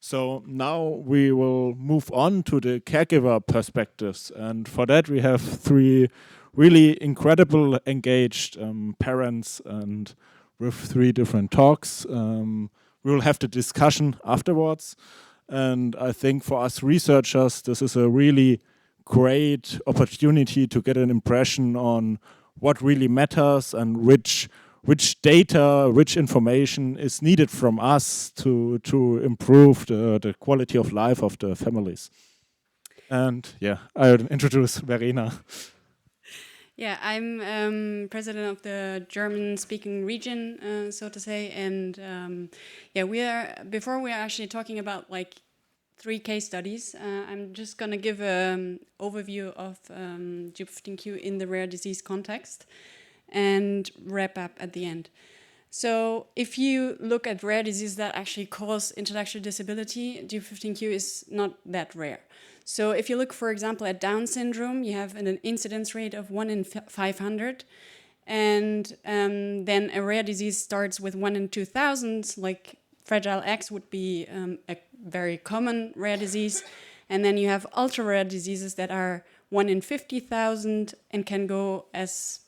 So now we will move on to the caregiver perspectives. And for that, we have three really incredible engaged parents, and with three different talks. We will have the discussion afterwards. And I think for us researchers, this is a really great opportunity to get an impression on what really matters and which data, which information is needed from us to improve the quality of life of the families. And yeah, I'll introduce Verena. Yeah, I'm president of the German-speaking region, so to say, and yeah, before we are actually talking about like 3 case studies. I'm just gonna give an overview of G15Q in the rare disease context and wrap up at the end. So if you look at rare diseases that actually cause intellectual disability, G15Q is not that rare. So if you look, for example, at Down syndrome, you have an incidence rate of 1 in 500. And then a rare disease starts with 1 in 2,000, like Fragile X would be a very common rare disease. And then you have ultra-rare diseases that are 1 in 50,000 and can go as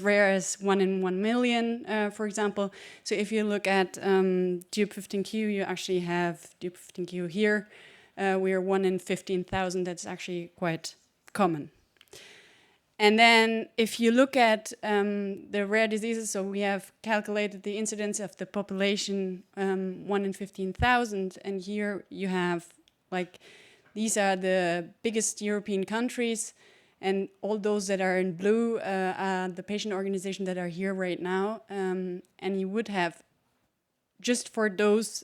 rare as 1 in 1 million, for example. So if you look at G15Q, you actually have G15Q here. We are 1 in 15,000. That's actually quite common. And then if you look at the rare diseases, so we have calculated the incidence of the population 1 in 15,000. And here you have, like, these are the biggest European countries. And all those that are in blue are the patient organizations that are here right now. And you would have, just for those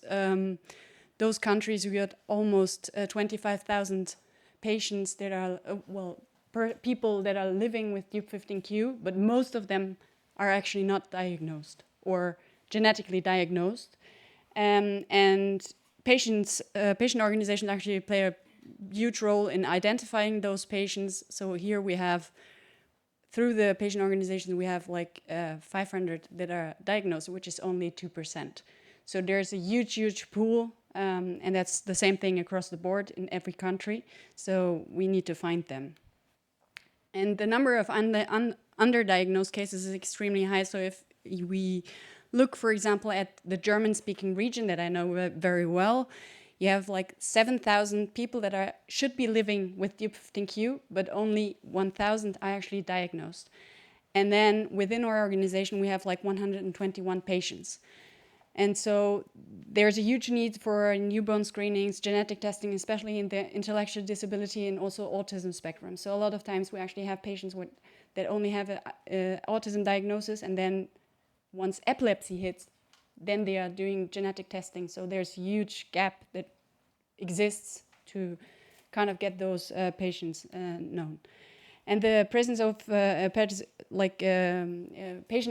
countries, we got almost 25,000 patients that are, people that are living with G15Q, but most of them are actually not diagnosed or genetically diagnosed. And patient organizations actually play a huge role in identifying those patients. So here we have, through the patient organization, we have like 500 that are diagnosed, which is only 2%. So there's a huge pool, and that's the same thing across the board in every country. So we need to find them. And the number of underdiagnosed cases is extremely high. So if we look, for example, at the German-speaking region that I know very well, you have like 7,000 people that should be living with G15Q, but only 1,000 are actually diagnosed. And then within our organization, we have like 121 patients. And so there's a huge need for newborn screenings, genetic testing, especially in the intellectual disability and also autism spectrum. So a lot of times we actually have patients that only have an autism diagnosis, and then once epilepsy hits, then they are doing genetic testing. So there's a huge gap that exists to kind of get those patients known. And the presence of patient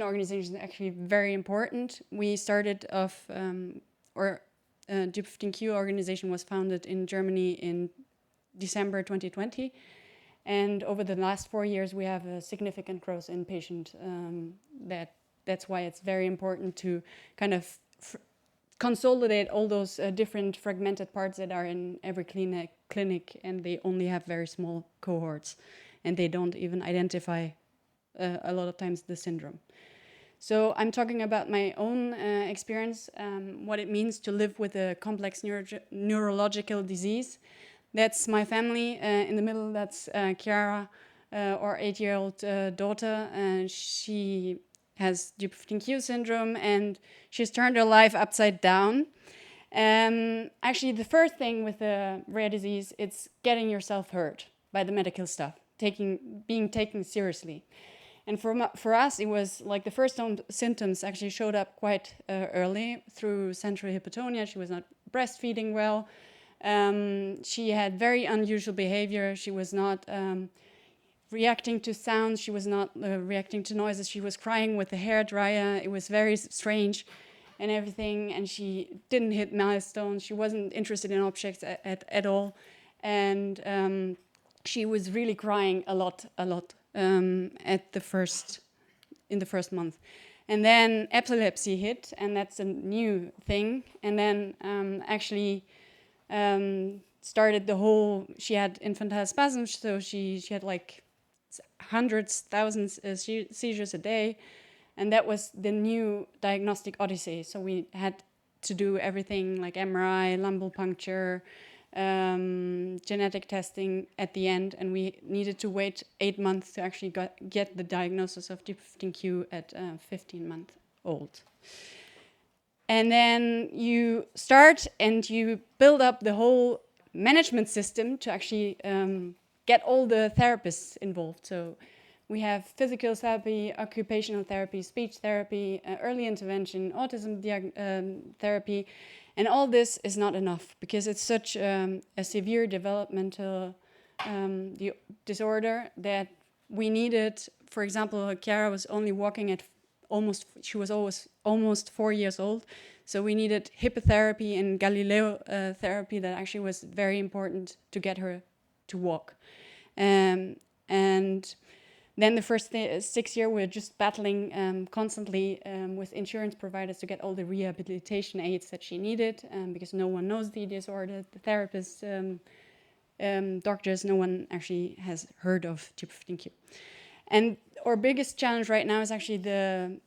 organizations is actually very important. We started off, G15Q organization was founded in Germany in December 2020. And over the last 4 years, we have a significant growth in patient. That's why it's very important to kind of consolidate all those different fragmented parts that are in every clinic, and they only have very small cohorts. And they don't even identify a lot of times the syndrome. So I'm talking about my own experience, what it means to live with a complex neurological disease. That's my family. In the middle, that's Chiara, our 8-year-old daughter. She has G15Q syndrome, and she's turned her life upside down. Actually, the first thing with a rare disease, it's getting yourself heard by the medical staff. Being taken seriously. And for us, it was like the first symptoms actually showed up quite early through central hypotonia. She was not breastfeeding well. She had very unusual behavior. She was not reacting to sounds. She was not reacting to noises. She was crying with the hair dryer. It was very strange and everything. And she didn't hit milestones. She wasn't interested in objects at all. And she was really crying a lot in the first month. And then epilepsy hit, and that's a new thing. And then actually started the whole. She had infantile spasms, so she had like hundreds, thousands seizures a day, and that was the new diagnostic odyssey. So we had to do everything like MRI, lumbar puncture, genetic testing at the end, and we needed to wait 8 months to actually get the diagnosis of G15Q at 15 months old. And then you start and you build up the whole management system to actually get all the therapists involved. So we have physical therapy, occupational therapy, speech therapy, early intervention, autism therapy, and all this is not enough because it's such a severe developmental disorder that we needed. For example, Chiara was only walking at almost 4 years old. So we needed hippotherapy and Galileo therapy that actually was very important to get her to walk. And then the first 6 years, we're just battling constantly with insurance providers to get all the rehabilitation aids that she needed because no one knows the disorder, the therapists, doctors, no one actually has heard of G15Q. And our biggest challenge right now is actually the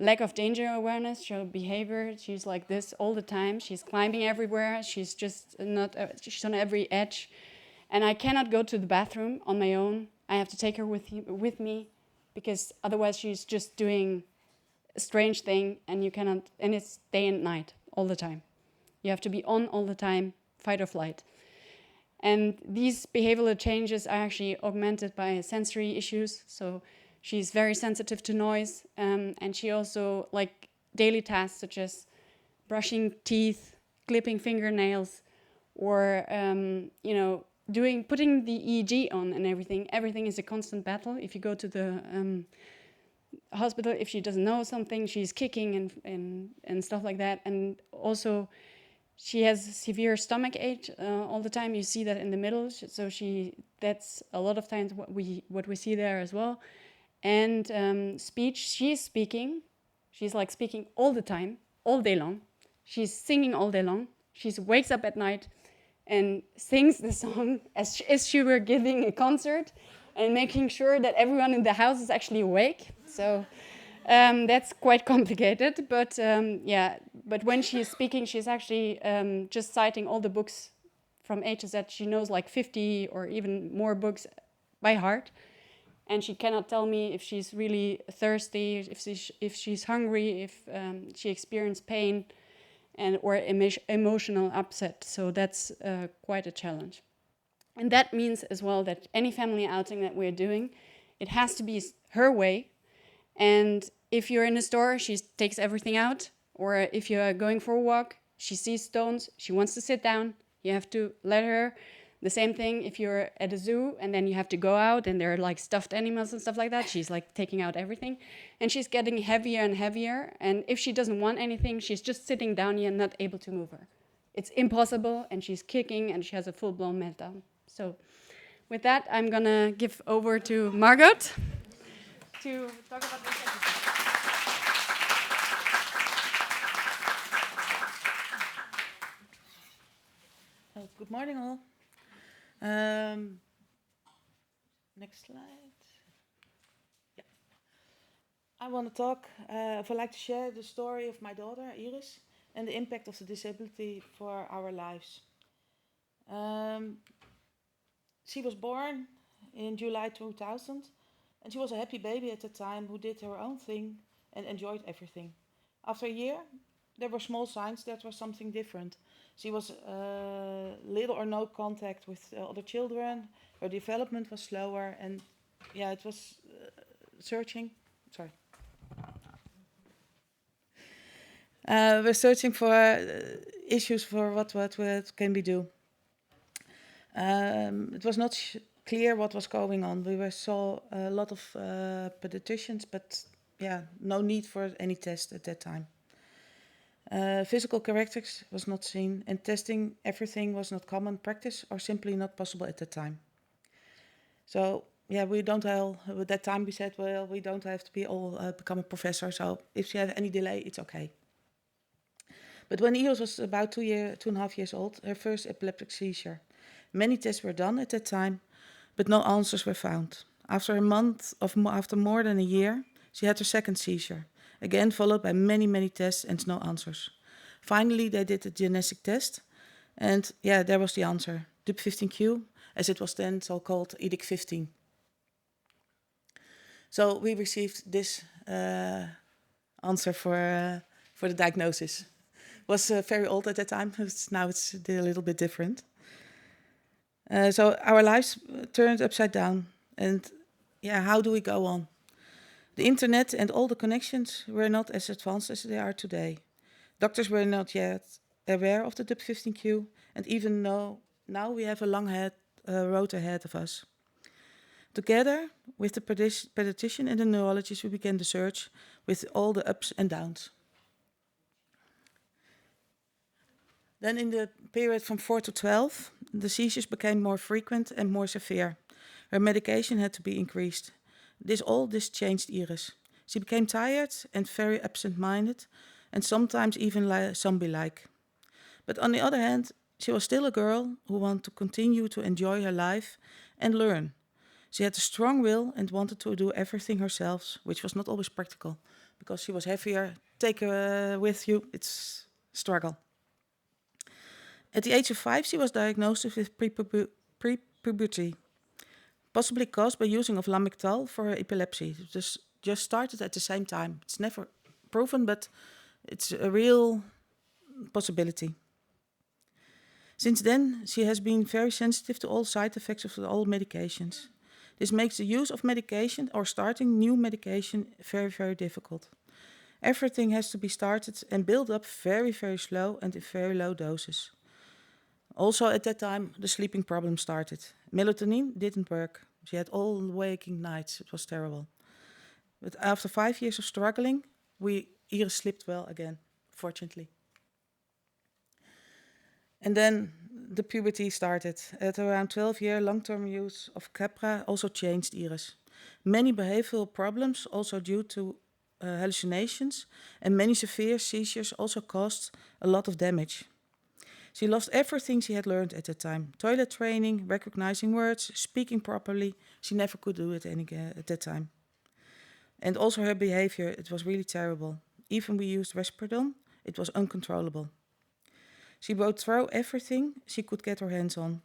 lack of danger awareness, so behavior. She's like this all the time. She's climbing everywhere. She's just not, she's on every edge. And I cannot go to the bathroom on my own. I have to take her with me because otherwise she's just doing a strange thing and you cannot, and it's day and night all the time. You have to be on all the time, fight or flight. And these behavioral changes are actually augmented by sensory issues. So she's very sensitive to noise, and she also like daily tasks such as brushing teeth, clipping fingernails, or putting the EEG on and everything. Everything is a constant battle. If you go to the hospital, if she doesn't know something, she's kicking and stuff like that. And also, she has severe stomach ache all the time. You see that in the middle. So that's a lot of times what we see there as well. And speech, she's speaking. She's like speaking all the time, all day long. She's singing all day long. She wakes up at night and sings the song as if she were giving a concert and making sure that everyone in the house is actually awake. So that's quite complicated. But but when she's speaking, she's actually just citing all the books from A to Z. She knows like 50 or even more books by heart. And she cannot tell me if she's really thirsty, if she's hungry, if she experienced pain, or emotional upset. So that's quite a challenge. And that means as well that any family outing that we're doing, it has to be her way. And if you're in a store, she takes everything out. Or if you're going for a walk, she sees stones, she wants to sit down, you have to let her. The same thing if you're at a zoo and then you have to go out and there are like stuffed animals and stuff like that. She's like taking out everything. And she's getting heavier and heavier. And if she doesn't want anything, she's just sitting down here and not able to move her. It's impossible, and she's kicking and she has a full-blown meltdown. So with that, I'm going to give over to Margot to talk about this episode. Good morning, all. Next slide. Yeah. I want to talk, I'd like to share the story of my daughter, Iris, and the impact of the disability for our lives. She was born in July 2000, and she was a happy baby at the time who did her own thing and enjoyed everything. After a year, there were small signs that was something different. She was little or no contact with other children. Her development was slower, and it was searching. Sorry. We're searching for issues for what can we do. It was not clear what was going on. We saw a lot of pediatricians, but no need for any test at that time. Physical characteristics was not seen, and testing everything was not common practice or simply not possible at that time. So we don't have, at that time we said, well, we don't have to be all become a professor, so if you have any delay, it's okay. But when Iris was about 2.5 years old, her first epileptic seizure. Many tests were done at that time, but no answers were found. After more than a year, she had her second seizure, again followed by many tests and no answers. Finally, they did a genetic test, and yeah, there was the answer, DUP15Q, as it was then so-called EDIC15. So we received this answer for the diagnosis. Was very old at that time. Now it's a little bit different. So our lives turned upside down. And yeah, how do we go on? The internet and all the connections were not as advanced as they are today. Doctors were not yet aware of the DUP15Q, and even though now we have a long road ahead of us. Together with the pediatrician and the neurologist, we began the search with all the ups and downs. Then in the period from 4 to 12, the seizures became more frequent and more severe. Her medication had to be increased. This changed Iris. She became tired and very absent-minded, and sometimes even zombie-like. But on the other hand, she was still a girl who wanted to continue to enjoy her life and learn. She had a strong will and wanted to do everything herself, which was not always practical, because she was heavier. Take her with you, it's a struggle. At the age of 5, she was diagnosed with pre-puberty, possibly caused by using of Lamictal for her epilepsy. It just started at the same time. It's never proven, but it's a real possibility. Since then, she has been very sensitive to all side effects of all medications. This makes the use of medication or starting new medication very difficult. Everything has to be started and built up very slow and in very low doses. Also at that time, the sleeping problem started. Melatonin didn't work. She had all waking nights. It was terrible. But after 5 years of struggling, Iris slept well again, fortunately. And then the puberty started. At around 12 years, long-term use of Keppra also changed Iris. Many behavioral problems, also due to hallucinations, and many severe seizures also caused a lot of damage. She lost everything she had learned at that time. Toilet training, recognizing words, speaking properly. She never could do it at that time. And also her behavior, it was really terrible. Even we used Risperidone, it was uncontrollable. She would throw everything she could get her hands on.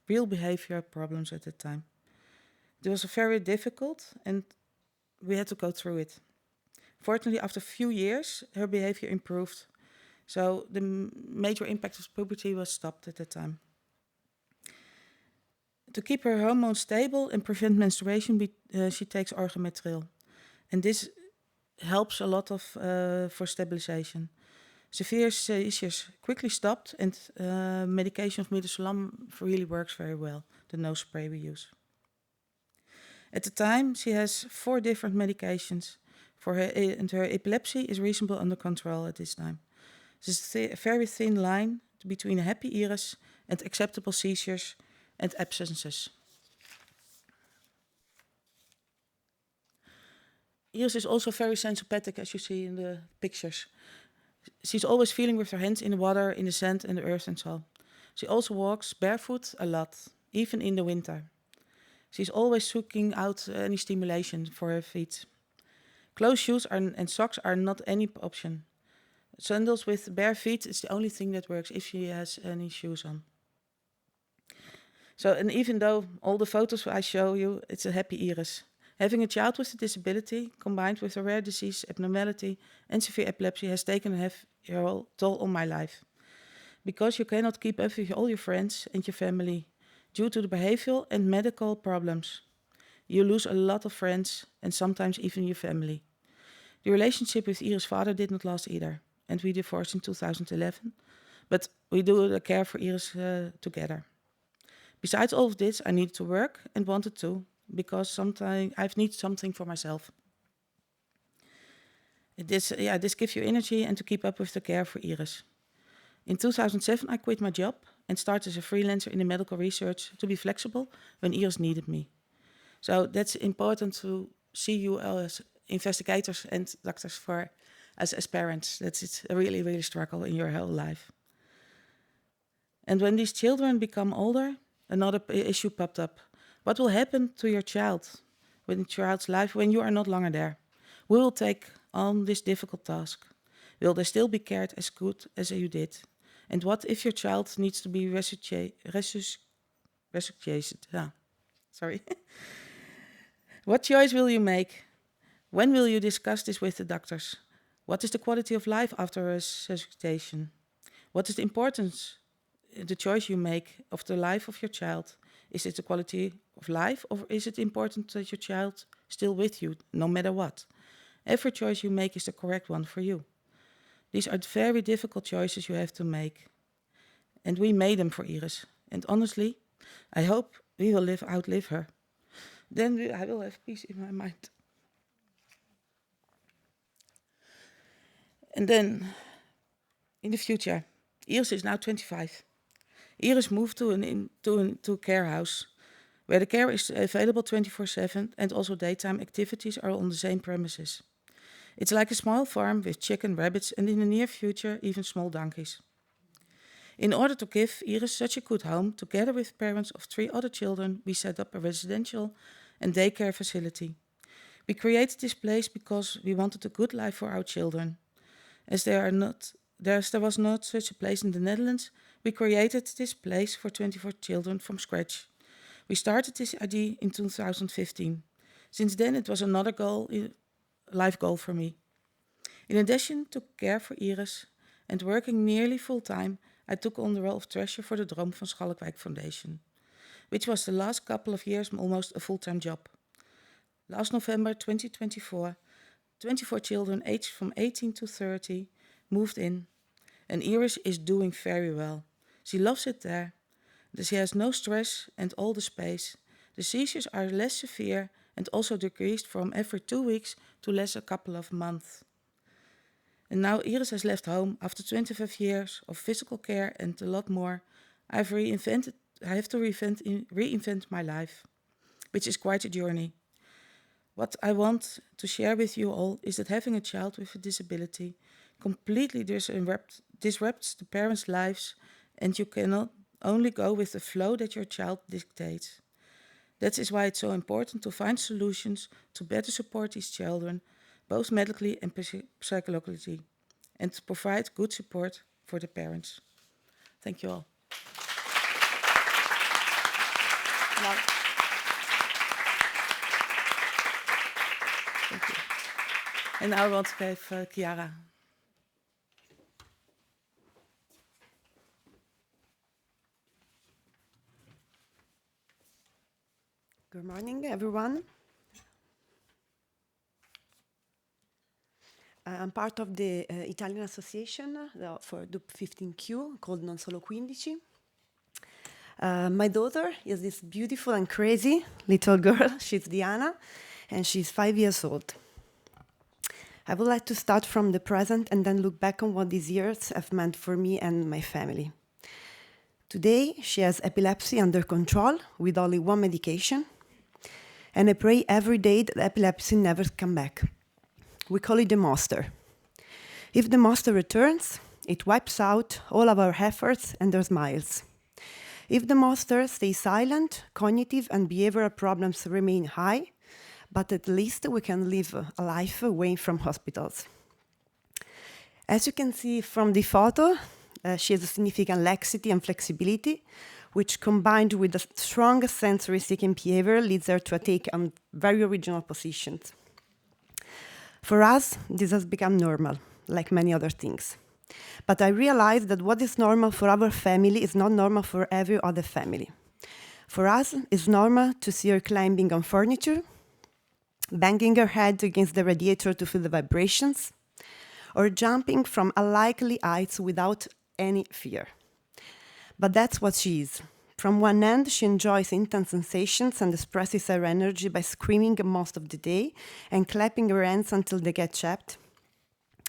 Real behavior problems at that time. It was very difficult and we had to go through it. Fortunately, after a few years, her behavior improved. So the major impact of puberty was stopped at that time. To keep her hormones stable and prevent menstruation, she takes orgametril. And this helps a lot for stabilization. Severe seizures quickly stopped and medication of midazolam really works very well, the nose spray we use. At the time, she has 4 different medications for her, and her epilepsy is reasonably under control at this time. There's a very thin line between a happy Iris and acceptable seizures and absences. Iris is also very sympathetic, as you see in the pictures. She's always feeling with her hands in the water, in the sand and the earth and so. She also walks barefoot a lot, even in the winter. She's always seeking out any stimulation for her feet. Closed shoes and socks are not any option. Sandals with bare feet is the only thing that works if she has any shoes on. So, and even though all the photos I show you, it's a happy Iris. Having a child with a disability, combined with a rare disease, abnormality, and severe epilepsy, has taken a heavy toll on my life. Because you cannot keep up with all your friends and your family due to the behavioral and medical problems. You lose a lot of friends and sometimes even your family. The relationship with Iris' father did not last either, and we divorced in 2011. But we do the care for Iris together. Besides all of this, I needed to work and wanted to, because sometimes I need something for myself. This gives you energy and to keep up with the care for Iris. In 2007, I quit my job and started as a freelancer in the medical research to be flexible when Iris needed me. So that's important to see you as investigators and doctors for as parents. It's a really, really struggle in your whole life. And when these children become older, another issue popped up. What will happen to your child, when your child's life, when you are not longer there? We will take on this difficult task. Will they still be cared as good as you did? And what if your child needs to be resuscitated? Sorry. What choice will you make? When will you discuss this with the doctors? What is the quality of life after resuscitation? What is the importance, the choice you make of the life of your child? Is it the quality of life, or is it important that your child still with you, no matter what? Every choice you make is the correct one for you. These are very difficult choices you have to make. And we made them for Iris. And honestly, I hope we will outlive her. Then I will have peace in my mind. And then, in the future, Iris is now 25. Iris moved to a care house, where the care is available 24/7 and also daytime activities are on the same premises. It's like a small farm with chicken, rabbits, and in the near future, even small donkeys. In order to give Iris such a good home, together with parents of 3 other children, we set up a residential and daycare facility. We created this place because we wanted a good life for our children. As there was not such a place in the Netherlands, we created this place for 24 children from scratch. We started this idea in 2015. Since then, it was another life goal for me. In addition to care for Iris and working nearly full-time, I took on the role of treasurer for the Droom van Schalkwijk Foundation, which was the last couple of years almost a full-time job. Last November 2024, 24 children aged from 18 to 30 moved in, and Iris is doing very well. She loves it there. She has no stress and all the space. The seizures are less severe and also decreased from every 2 weeks to less a couple of months. And now Iris has left home after 25 years of physical care and a lot more. I have to reinvent my life, which is quite a journey. What I want to share with you all is that having a child with a disability completely disrupts the parents' lives, and you cannot only go with the flow that your child dictates. That is why it's so important to find solutions to better support these children, both medically and psychologically, and to provide good support for the parents. Thank you all. Now, thank you. And now I want to give Chiara. Good morning, everyone. I'm part of the Italian association for DUP 15Q called Non Solo 15. My daughter is this beautiful and crazy little girl. She's Diana, and she's 5 years old. I would like to start from the present and then look back on what these years have meant for me and my family. Today, she has epilepsy under control with only one medication. And I pray every day that epilepsy never come back. We call it the monster. If the monster returns, it wipes out all of our efforts and our smiles. If the monster stays silent, cognitive and behavioral problems remain high, but at least we can live a life away from hospitals. As you can see from the photo, she has a significant laxity and flexibility, which combined with a strong sensory-seeking behavior leads her to take on very original positions. For us, this has become normal, like many other things. But I realized that what is normal for our family is not normal for every other family. For us, it's normal to see her climbing on furniture, banging her head against the radiator to feel the vibrations, or jumping from unlikely heights without any fear. But that's what she is. From one end, she enjoys intense sensations and expresses her energy by screaming most of the day and clapping her hands until they get chapped.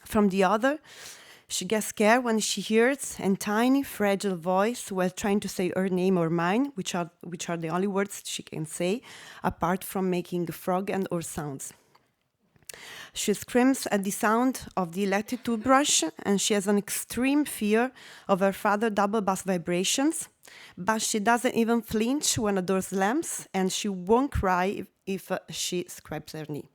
From the other, she gets scared when she hears a tiny, fragile voice while trying to say her name or mine, which are the only words she can say, apart from making frog and or sounds. She screams at the sound of the electric toothbrush, and she has an extreme fear of her father's double bass vibrations, but she doesn't even flinch when a door slams, and she won't cry if she scrapes her knee.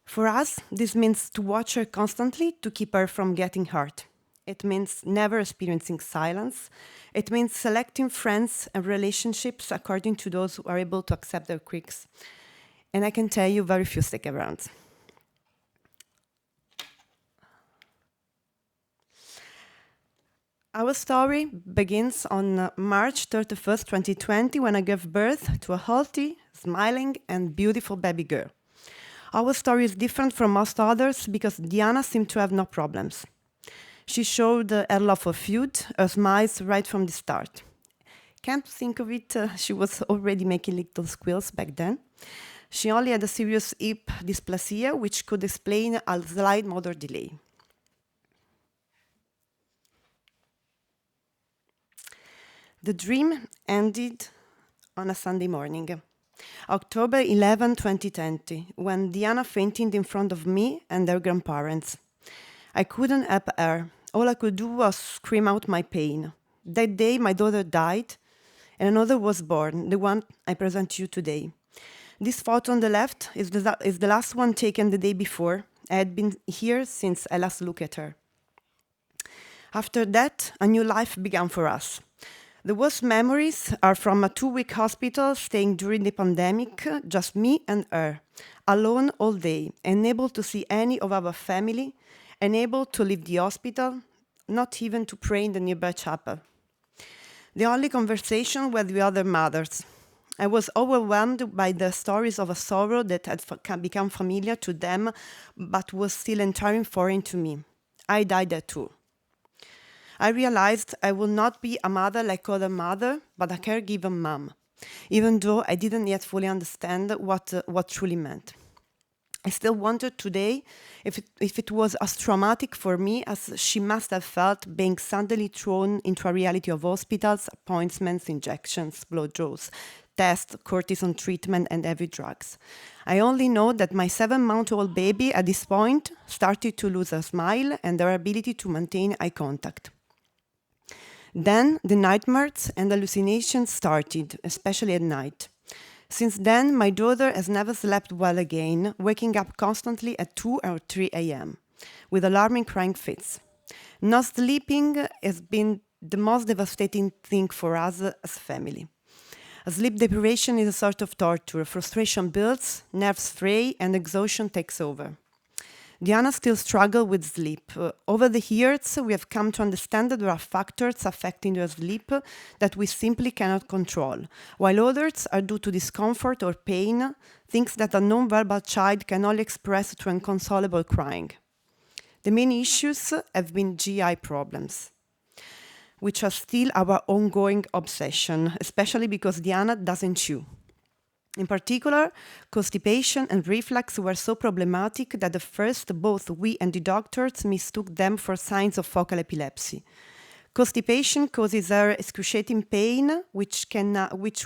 For us, this means to watch her constantly to keep her from getting hurt. It means never experiencing silence. It means selecting friends and relationships according to those who are able to accept their quirks. And I can tell you, very few stick around. Our story begins on March 31st, 2020, when I gave birth to a healthy, smiling, and beautiful baby girl. Our story is different from most others because Diana seemed to have no problems. She showed her love for food, her smiles right from the start. Can't think of it, she was already making little squeals back then. She only had a serious hip dysplasia, which could explain a slight motor delay. The dream ended on a Sunday morning, October 11, 2020, when Diana fainted in front of me and her grandparents. I couldn't help her. All I could do was scream out my pain. That day, my daughter died, and another was born, the one I present to you today. This photo on the left is the last one taken the day before. I had been here since I last looked at her. After that, a new life began for us. The worst memories are from a 2-week hospital staying during the pandemic, just me and her, alone all day, unable to see any of our family, unable to leave the hospital, not even to pray in the nearby chapel. The only conversation were the other mothers. I was overwhelmed by the stories of a sorrow that had become familiar to them, but was still entirely foreign to me. I died there too. I realized I would not be a mother like other mothers, but a caregiver mom, even though I didn't yet fully understand what truly meant. I still wonder today if it was as traumatic for me as she must have felt being suddenly thrown into a reality of hospitals, appointments, injections, blowjobs, tests, cortisone treatment, and heavy drugs. I only know that my 7-month-old baby at this point started to lose her smile and her ability to maintain eye contact. Then the nightmares and hallucinations started, especially at night. Since then, my daughter has never slept well again, waking up constantly at 2 or 3 a.m. with alarming crying fits. Not sleeping has been the most devastating thing for us as a family. Sleep deprivation is a sort of torture. Frustration builds, nerves fray, and exhaustion takes over. Diana still struggles with sleep. Over the years, we have come to understand that there are factors affecting her sleep that we simply cannot control, while others are due to discomfort or pain, things that a non-verbal child can only express through inconsolable crying. The main issues have been GI problems, which are still our ongoing obsession, especially because Diana doesn't chew. In particular, constipation and reflux were so problematic that at first both we and the doctors mistook them for signs of focal epilepsy. Constipation causes her excruciating pain, which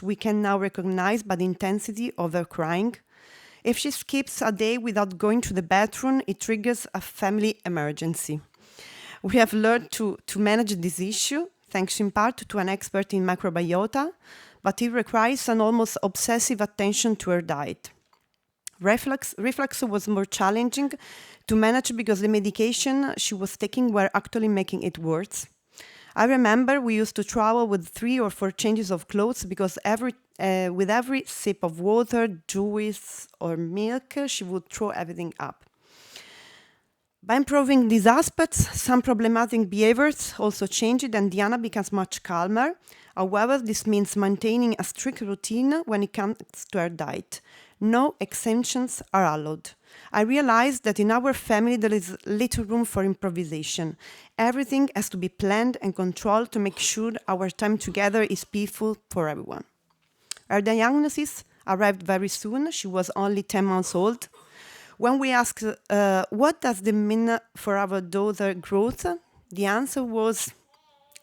we can now recognize by the intensity of her crying. If she skips a day without going to the bathroom, it triggers a family emergency. We have learned to manage this issue, thanks in part to an expert in microbiota, but it requires an almost obsessive attention to her diet. Reflux was more challenging to manage because the medication she was taking were actually making it worse. I remember we used to travel with 3 or 4 changes of clothes because with every sip of water, juice, or milk, she would throw everything up. By improving these aspects, some problematic behaviors also changed and Diana becomes much calmer. However, this means maintaining a strict routine when it comes to her diet. No exemptions are allowed. I realized that in our family there is little room for improvisation. Everything has to be planned and controlled to make sure our time together is peaceful for everyone. Her diagnosis arrived very soon. She was only 10 months old. When we asked, what does it mean for our daughter growth? The answer was,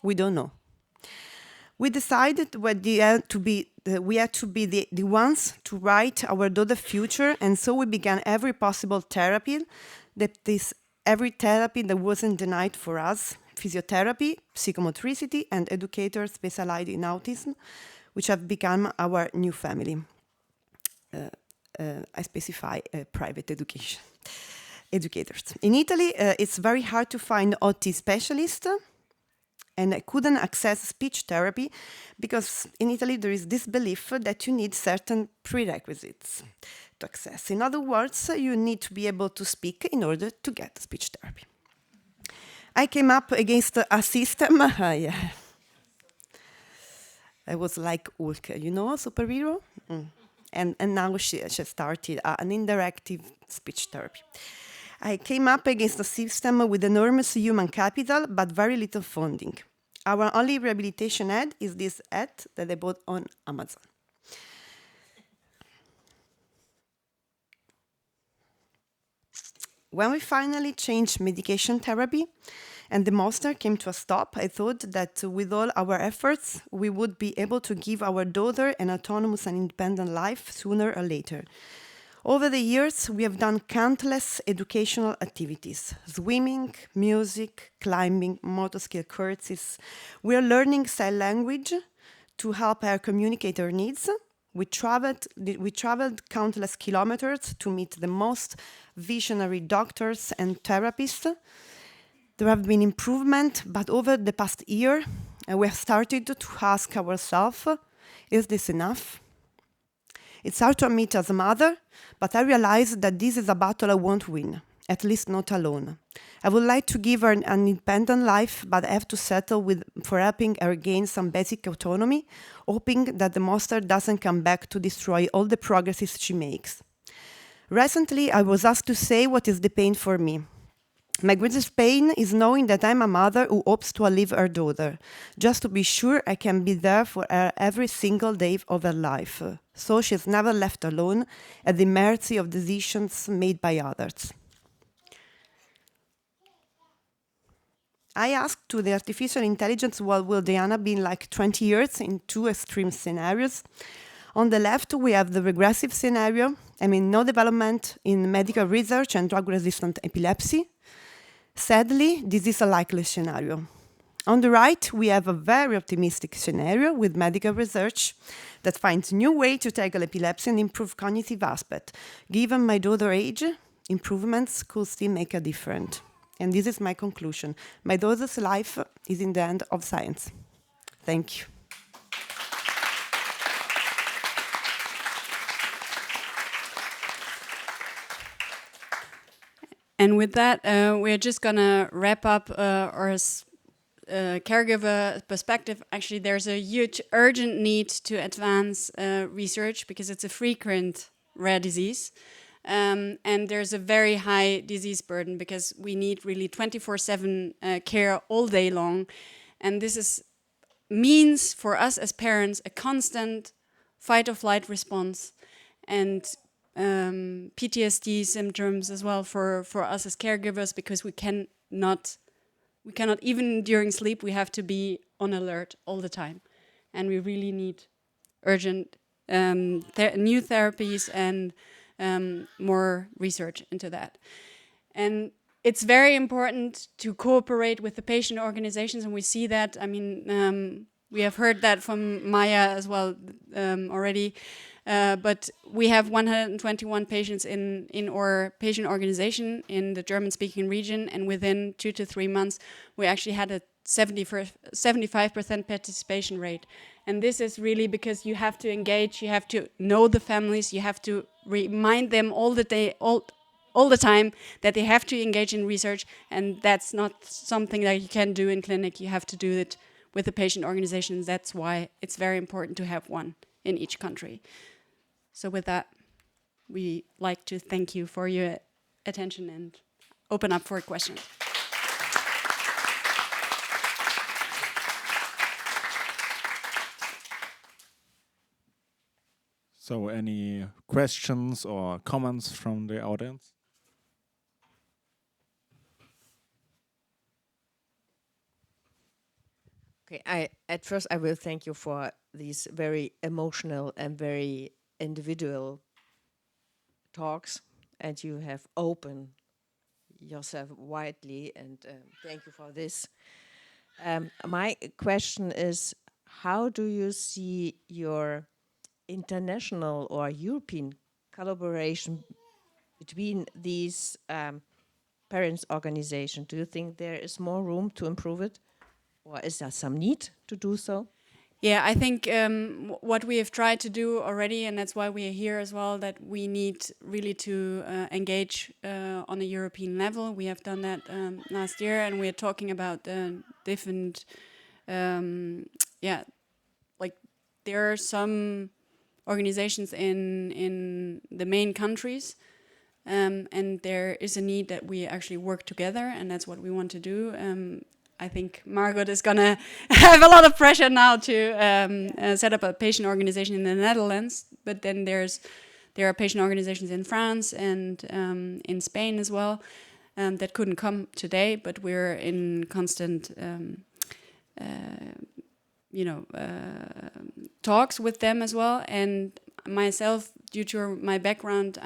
we don't know. We decided we had to be the ones to write our daughter's future, and so we began every possible therapy every therapy that wasn't denied for us: physiotherapy, psychomotricity, and educators specialized in autism, which have become our new family. I specify private educators. In Italy, it's very hard to find OT specialists, and I couldn't access speech therapy because in Italy there is this belief that you need certain prerequisites to access. In other words, you need to be able to speak in order to get speech therapy. I came up against a system. I was like Hulk, you know, a superhero? And now she started an interactive speech therapy. I came up against a system with enormous human capital, but very little funding. Our only rehabilitation ad is this ad that I bought on Amazon. When we finally changed medication therapy and the monster came to a stop, I thought that with all our efforts, we would be able to give our daughter an autonomous and independent life sooner or later. Over the years, we have done countless educational activities: swimming, music, climbing, motor skill courses. We are learning sign language to help her communicate her needs. We traveled countless kilometers to meet the most visionary doctors and therapists. There have been improvements, but over the past year, we have started to ask ourselves, is this enough? It's hard to admit as a mother, but I realize that this is a battle I won't win, at least not alone. I would like to give her an independent life, but I have to settle for helping her gain some basic autonomy, hoping that the monster doesn't come back to destroy all the progresses she makes. Recently, I was asked to say what is the pain for me. My greatest pain is knowing that I'm a mother who hopes to outlive her daughter, just to be sure I can be there for her every single day of her life, so she's never left alone at the mercy of decisions made by others. I asked to the artificial intelligence what will Diana be in like 20 years in two extreme scenarios. On the left, we have the regressive scenario, no development in medical research and drug-resistant epilepsy. Sadly, this is a likely scenario. On the right, we have a very optimistic scenario with medical research that finds new ways to tackle epilepsy and improve cognitive aspect. Given my daughter's age, improvements could still make a difference. And this is my conclusion. My daughter's life is in the hand of science. Thank you. And with that, we're just gonna wrap up our caregiver perspective. Actually, there's a huge urgent need to advance research because it's a frequent rare disease. And there's a very high disease burden because we need really 24/7 care all day long. And this means for us as parents a constant fight or flight response and PTSD symptoms as well for us as caregivers, because we cannot even during sleep, we have to be on alert all the time. And we really need urgent new therapies and more research into that. And it's very important to cooperate with the patient organizations, and we see that. We have heard that from Maya as well already. But we have 121 patients in our patient organization in the German-speaking region, and within 2 to 3 months, we actually had a 75% participation rate. And this is really because you have to engage, you have to know the families, you have to remind them all the time that they have to engage in research, and that's not something that you can do in clinic. You have to do it with the patient organizations. That's why it's very important to have one in each country. So with that, we like to thank you for your attention and open up for questions. So any questions or comments from the audience? Okay, At first, I will thank you for these very emotional and very individual talks, and you have opened yourself widely, and thank you for this. My question is, how do you see your international or European collaboration between these parents' organizations? Do you think there is more room to improve it, or is there some need to do so? Yeah, I think what we have tried to do already, and that's why we are here as well, that we need really to engage on a European level. We have done that last year, and we're talking about different, like there are some organizations in the main countries, and there is a need that we actually work together, and that's what we want to do. I think Margot is gonna have a lot of pressure now to set up a patient organization in the Netherlands, but then there are patient organizations in France and in Spain as well that couldn't come today, but we're in constant talks with them as well. And myself, due to my background,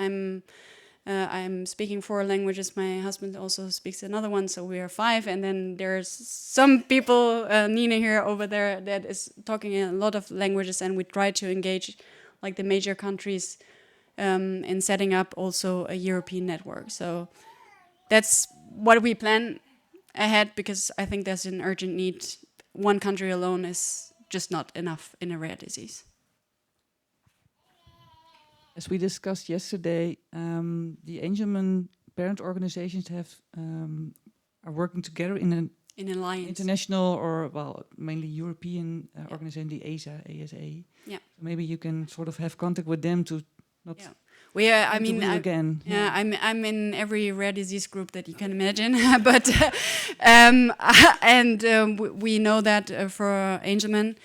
I'm speaking 4 languages. My husband also speaks another one, so we are 5. And then there's some people, Nina here over there, that is talking a lot of languages, and we try to engage like the major countries in setting up also a European network. So that's what we plan ahead, because I think there's an urgent need. One country alone is just not enough in a rare disease. As we discussed yesterday, the Angelman parent organizations are working together in an alliance, international, or mainly European organization, the ASA. Yeah. So maybe you can sort of have contact with them to not. Yeah. We are, I mean, again. Yeah, I'm in every rare disease group that you can imagine, but we know that for Angelman,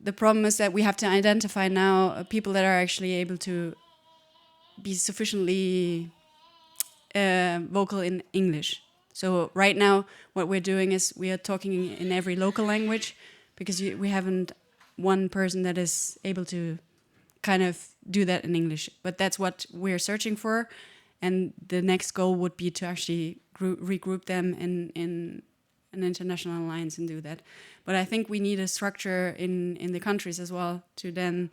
the problem is that we have to identify now people that are actually able to be sufficiently vocal in English. So right now, what we're doing is we are talking in every local language, because we haven't one person that is able to kind of do that in English. But that's what we're searching for, and the next goal would be to actually regroup them in an international alliance and do that. But I think we need a structure in the countries as well to then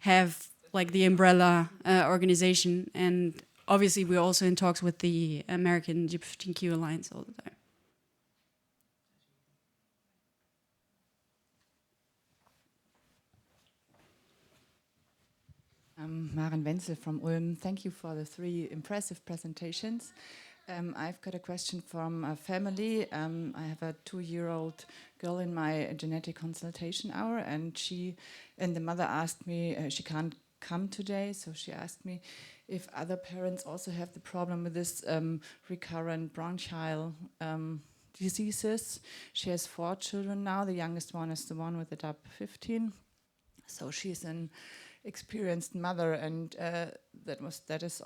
have like the umbrella organization. And obviously we're also in talks with the American G15Q Alliance all the time. I'm Maren Wenzel from Ulm. Thank you for the 3 impressive presentations. I've got a question from a family. I have a 2-year-old girl in my genetic consultation hour, and the mother asked me, she can't come today, so she asked me if other parents also have the problem with this recurrent bronchial diseases. She has 4 children now. The youngest one is the one with the DAP15. So she's an experienced mother, and that is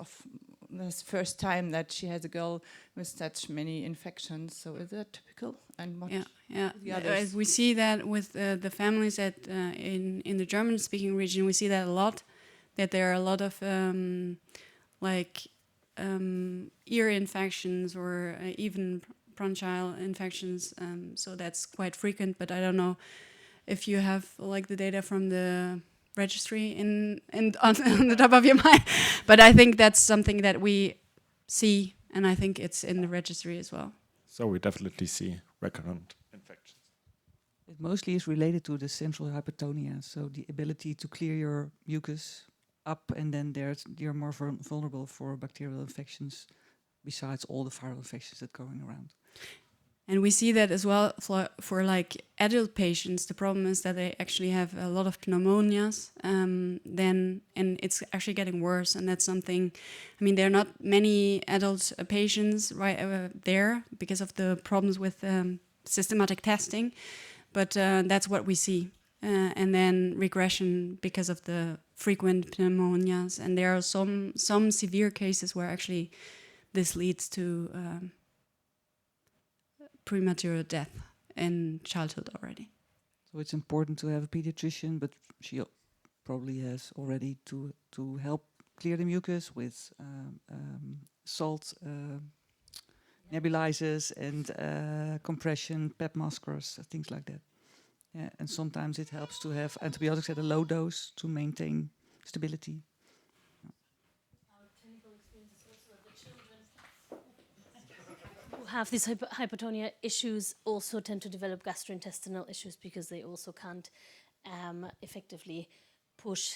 the first time that she has a girl with such many infections. So is that typical? And what we see that with the families that in the German-speaking region, we see that a lot. That there are a lot of ear infections or even bronchial infections. So that's quite frequent. But I don't know if you have like the data from the registry on the top of your mind. But I think that's something that we see, and I think it's in the registry as well. So we definitely see recurrent infections. It mostly is related to the central hypertonia, so the ability to clear your mucus up, and then you're more vulnerable for bacterial infections, besides all the viral infections that are going around. And we see that as well for like adult patients. The problem is that they actually have a lot of pneumonias, and it's actually getting worse. And that's something, I mean, there are not many adult patients right there because of the problems with systematic testing, but that's what we see. And then regression because of the frequent pneumonias. And there are some severe cases where actually this leads to premature death in childhood already. So it's important to have a pediatrician, but she probably has already to help clear the mucus with salt nebulizers and compression, pap maskers, things like that. Yeah, and sometimes it helps to have antibiotics at a low dose to maintain stability. Who have these hypotonia issues also tend to develop gastrointestinal issues because they also can't effectively push.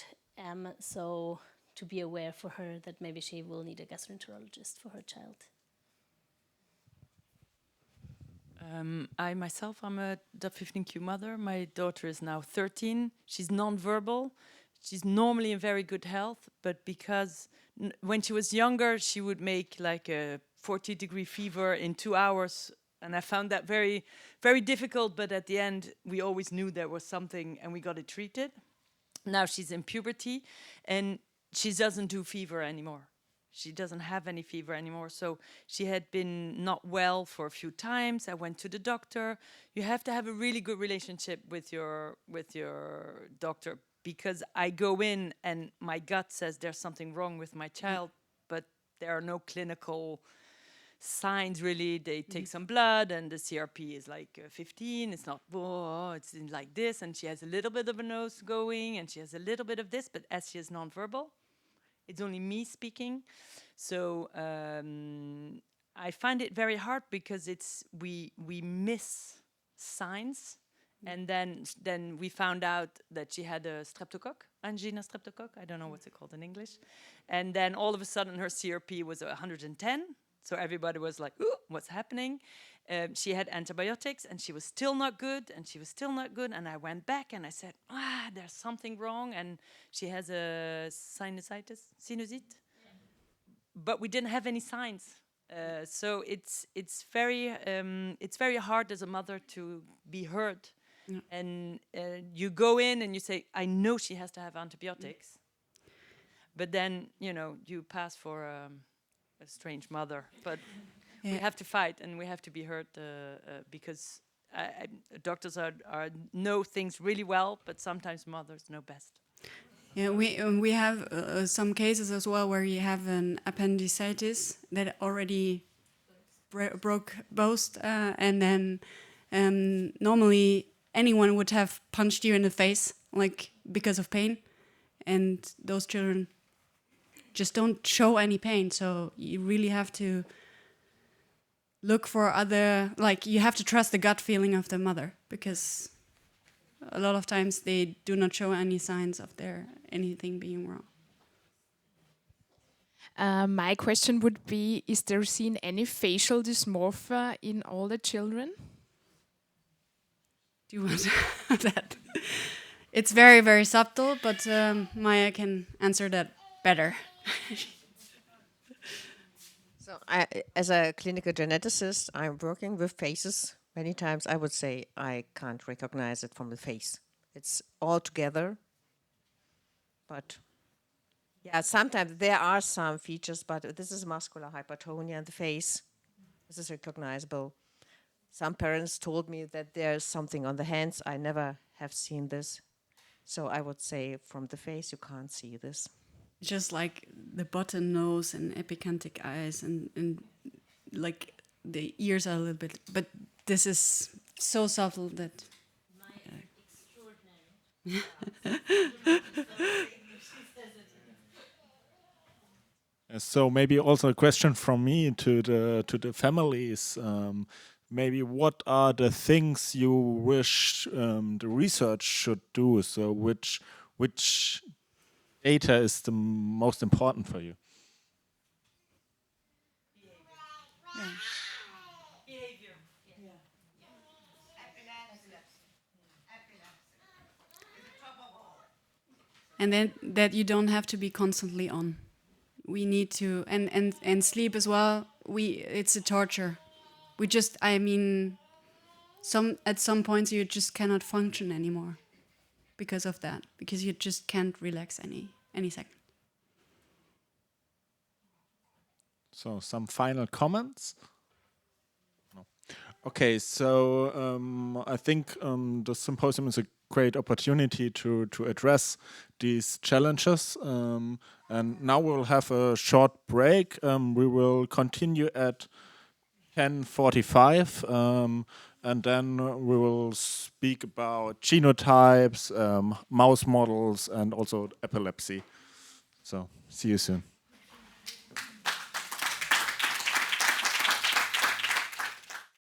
So to be aware for her that maybe she will need a gastroenterologist for her child. I myself, I'm a DACH15Q mother. My daughter is now 13. She's non-verbal. She's normally in very good health, but because when she was younger, she would make like a 40-degree fever in 2 hours. And I found that very, very difficult, but at the end, we always knew there was something and we got it treated. Now she's in puberty and she doesn't do fever anymore. She doesn't have any fever anymore. So she had been not well for a few times. I went to the doctor. You have to have a really good relationship with your doctor, because I go in and my gut says there's something wrong with my child, but there are no clinical signs really. They take some blood and the CRP is like 15. It's not, oh, it's like this. And she has a little bit of a nose going and she has a little bit of this, but as she is nonverbal, it's only me speaking. So I find it very hard because we miss signs. And then we found out that she had a streptococcus, angina streptococcus. I don't know what's it called in English. And then all of a sudden her CRP was 110. So everybody was like, ooh, what's happening? She had antibiotics and she was still not good and she was still not good. And I went back and I said, there's something wrong. And she has a sinusite. But we didn't have any signs. So it's very hard as a mother to be heard. Yeah. And you go in and you say, I know she has to have antibiotics. But then, you pass for a strange mother. But we have to fight and we have to be heard because doctors know things really well, but sometimes mothers know best. Yeah, we have some cases as well where you have an appendicitis that already broke both, and then normally anyone would have punched you in the face, like because of pain, and those children just don't show any pain. So you really have to look for other, like you have to trust the gut feeling of the mother, because a lot of times they do not show any signs of anything being wrong. My question would be, is there seen any facial dysmorphia in all the children? Do you want that? It's very, very subtle, but Maya can answer that better. So as a clinical geneticist, I'm working with faces. Many times I would say I can't recognize it from the face. It's all together. But yeah, sometimes there are some features, but this is muscular hypertonia in the face. This is recognizable. Some parents told me that there's something on the hands. I never have seen this. So I would say from the face, you can't see this. Just like the button nose and epicantic eyes and like the ears are a little bit, but this is so subtle that. So maybe also a question from me to the families. Maybe what are the things you wish the research should do? So which data is the most important for you? Behavior. And then that you don't have to be constantly on. We need to, and sleep as well. It's a torture. At some points you just cannot function anymore because of that, because you just can't relax any second. So some final comments? No. Okay, so I think the symposium is a great opportunity to address these challenges. And now we'll have a short break. We will continue at 10:45, and then we will speak about genotypes, mouse models, and also epilepsy. So see you soon.